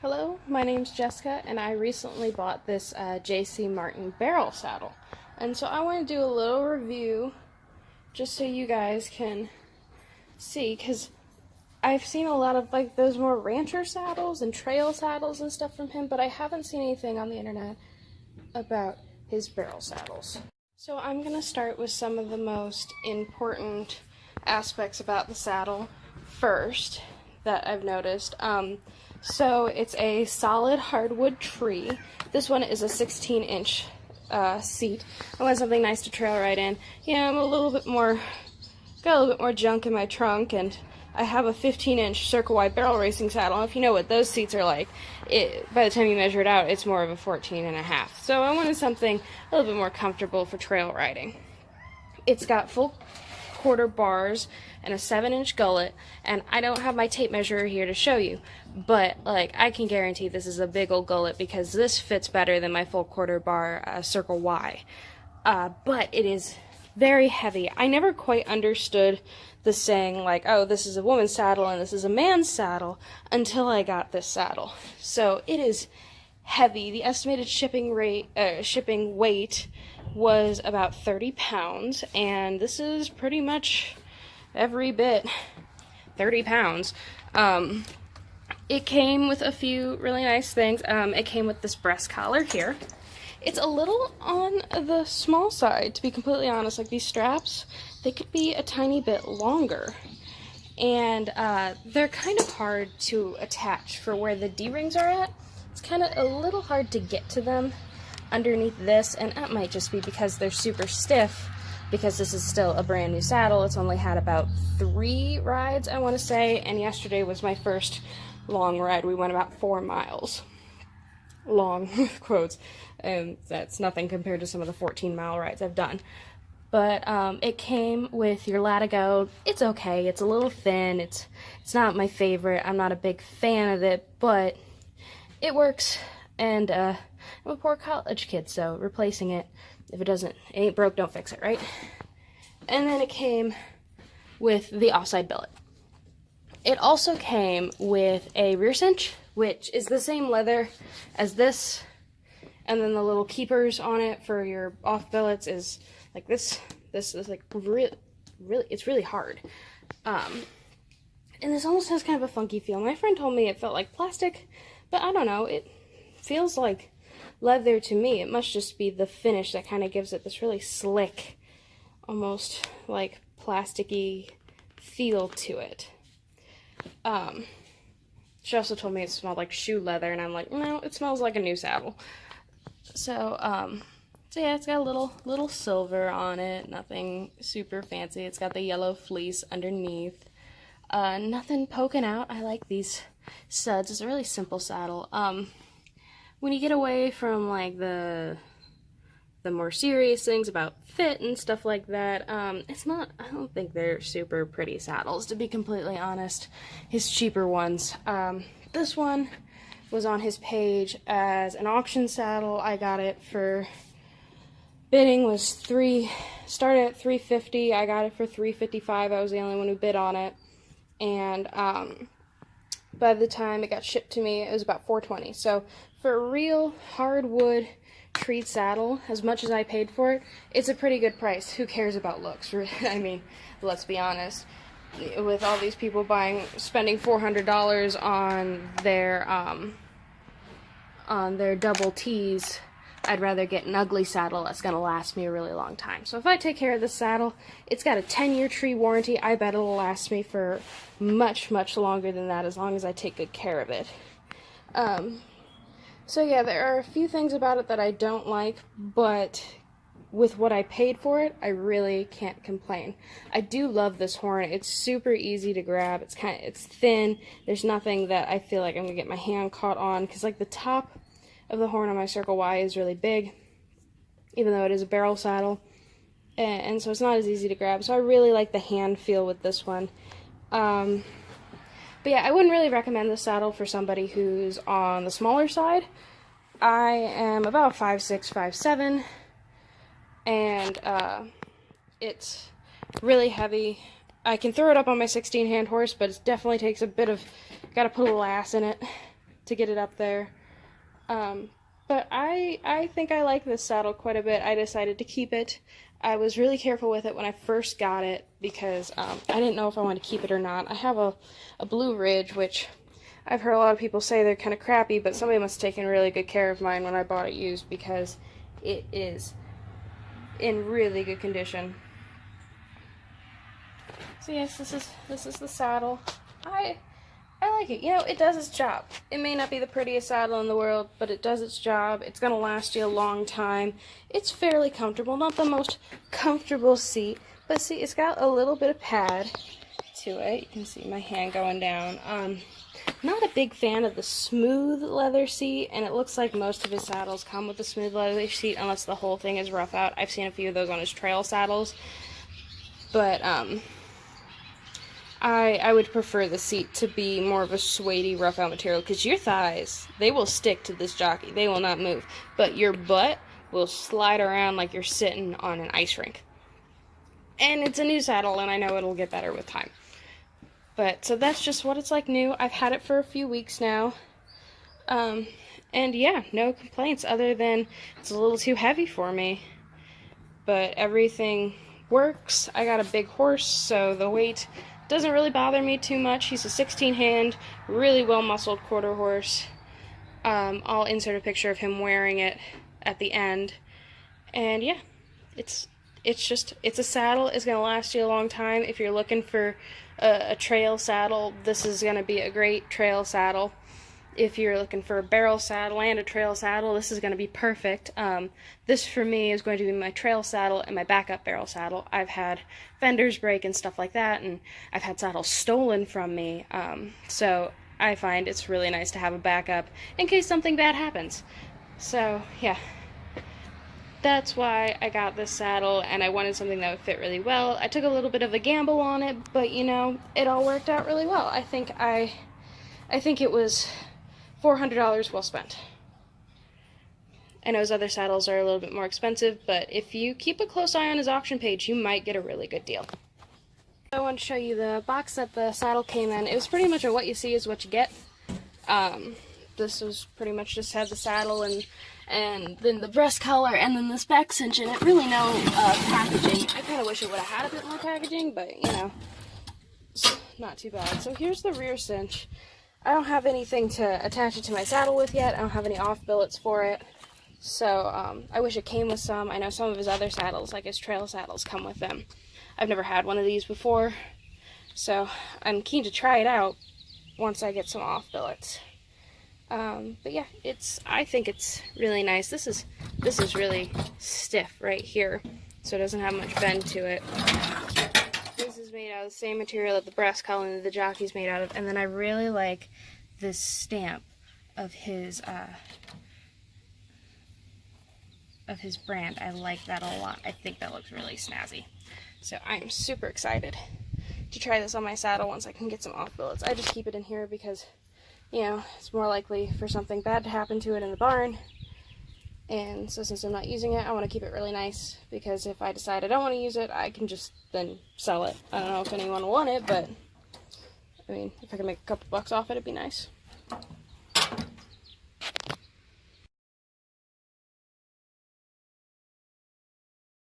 Hello, my name's Jessica, and I recently bought this JC Martin barrel saddle. And so I want to do a little review just so you guys can see, because I've seen a lot of like those more rancher saddles and trail saddles and stuff from him, but I haven't seen anything on the internet about his barrel saddles. So I'm going to start with some of the most important aspects about the saddle first that I've noticed. So it's a solid hardwood tree. This one is a 16-inch seat. I want something nice to trail ride in. Yeah, I'm got a little bit more junk in my trunk, and I have a 15-inch circle-wide barrel racing saddle. And if you know what those seats are like, by the time you measure it out, it's more of a 14.5. So I wanted something a little bit more comfortable for trail riding. It's got full quarter bars and a 7-inch gullet, and I don't have my tape measure here to show you, but like I can guarantee this is a big old gullet because this fits better than my full quarter bar Circle Y. But it is very heavy. I never quite understood the saying like, oh, this is a woman's saddle and this is a man's saddle until I got this saddle. So it is heavy. The estimated shipping weight was about 30 pounds, and this is pretty much every bit 30 pounds. It came with a few really nice things. It came with this breast collar here. It's a little on the small side, to be completely honest. Like, these straps, they could be a tiny bit longer, and they're kind of hard to attach for where the D-rings are at. It's kind of a little hard to get to them underneath this, and that might just be because they're super stiff, because this is still a brand new saddle. It's only had about 3 rides, I want to say, and yesterday was my first long ride. We went about 4 miles. Long, with quotes, and that's nothing compared to some of the 14-mile rides I've done. But it came with your Latigo. It's okay. It's a little thin. It's not my favorite. I'm not a big fan of it, but it works, and I'm a poor college kid, so replacing it, if it ain't broke, don't fix it, right? And then it came with the offside billet. It also came with a rear cinch, which is the same leather as this, and then the little keepers on it for your off billets is like this. This is like really, it's really hard. And this almost has kind of a funky feel. My friend told me it felt like plastic, but I don't know, it feels like leather to me. It must just be the finish that kind of gives it this really slick, almost like plasticky feel to it. She also told me it smelled like shoe leather, and I'm like, no, it smells like a new saddle. So yeah, it's got a little silver on it, nothing super fancy. It's got the yellow fleece underneath. Nothing poking out. I like these studs. It's a really simple saddle. When you get away from like the more serious things about fit and stuff like that, I don't think they're super pretty saddles, to be completely honest. His cheaper ones. This one was on his page as an auction saddle. I got it for, bidding was started at $350. I got it for $355. I was the only one who bid on it. And by the time it got shipped to me, it was about $420. So for a real hardwood treed saddle, as much as I paid for it, it's a pretty good price. Who cares about looks? I mean, let's be honest. With all these people spending $400 on their double T's, I'd rather get an ugly saddle that's gonna last me a really long time. So if I take care of this saddle, it's got a 10-year tree warranty. I bet it'll last me for much, much longer than that, as long as I take good care of it. So yeah, there are a few things about it that I don't like, but with what I paid for it, I really can't complain. I do love this horn. It's super easy to grab. It's thin. There's nothing that I feel like I'm gonna get my hand caught on, because like the top of the horn on my Circle Y is really big, even though it is a barrel saddle, and so it's not as easy to grab. So I really like the hand feel with this one. But yeah, I wouldn't really recommend this saddle for somebody who's on the smaller side. I am about 5'6", 5'7", and it's really heavy. I can throw it up on my 16-hand horse, but it definitely takes a bit of, gotta put a little ass in it. to get it up there. But I think I like this saddle quite a bit. I decided to keep it. I was really careful with it when I first got it because I didn't know if I wanted to keep it or not. I have a Blue Ridge, which I've heard a lot of people say they're kind of crappy, but somebody must have taken really good care of mine when I bought it used because it is in really good condition. So yes, this is the saddle. I like it. You know, it does its job. It may not be the prettiest saddle in the world, but it does its job. It's going to last you a long time. It's fairly comfortable. Not the most comfortable seat, but see, it's got a little bit of pad to it. You can see my hand going down. Not a big fan of the smooth leather seat, and it looks like most of his saddles come with a smooth leather seat unless the whole thing is rough out. I've seen a few of those on his trail saddles, but I would prefer the seat to be more of a suede-y, rough-out material, because your thighs, they will stick to this jockey. They will not move. But your butt will slide around like you're sitting on an ice rink. And it's a new saddle, and I know it'll get better with time. But, so that's just what it's like new. I've had it for a few weeks now. And yeah, no complaints other than it's a little too heavy for me. But everything works. I got a big horse, so the weight doesn't really bother me too much. He's a 16-hand, really well-muscled quarter horse. I'll insert a picture of him wearing it at the end. And yeah, it's a saddle. It's going to last you a long time. If you're looking for a trail saddle, this is going to be a great trail saddle. If you're looking for a barrel saddle and a trail saddle, this is going to be perfect. This, for me, is going to be my trail saddle and my backup barrel saddle. I've had fenders break and stuff like that, and I've had saddles stolen from me. So I find it's really nice to have a backup in case something bad happens. So, yeah. That's why I got this saddle, and I wanted something that would fit really well. I took a little bit of a gamble on it, but, you know, it all worked out really well. I think it was $400 well spent. I know his other saddles are a little bit more expensive, but if you keep a close eye on his auction page, you might get a really good deal. I want to show you the box that the saddle came in. It was pretty much a what you see is what you get. This was pretty much just had the saddle and then the breast collar and then the spec cinch in it. Really no packaging. I kind of wish it would have had a bit more packaging, but you know, it's not too bad. So here's the rear cinch. I don't have anything to attach it to my saddle with yet. I don't have any off billets for it. So I wish it came with some. I know some of his other saddles, like his trail saddles, come with them. I've never had one of these before, so I'm keen to try it out once I get some off billets. But yeah, I think it's really nice. This is really stiff right here, so it doesn't have much bend to it. This is made out of the same material that the breast collar and the jockey's made out of, and then I really like this stamp of his brand. I like that a lot. I think that looks really snazzy. So I'm super excited to try this on my saddle once I can get some off billets. I just keep it in here because, you know, it's more likely for something bad to happen to it in the barn. And so since I'm not using it, I want to keep it really nice, because if I decide I don't want to use it, I can just then sell it. I don't know if anyone will want it, but I mean, if I can make a couple bucks off it, it'd be nice.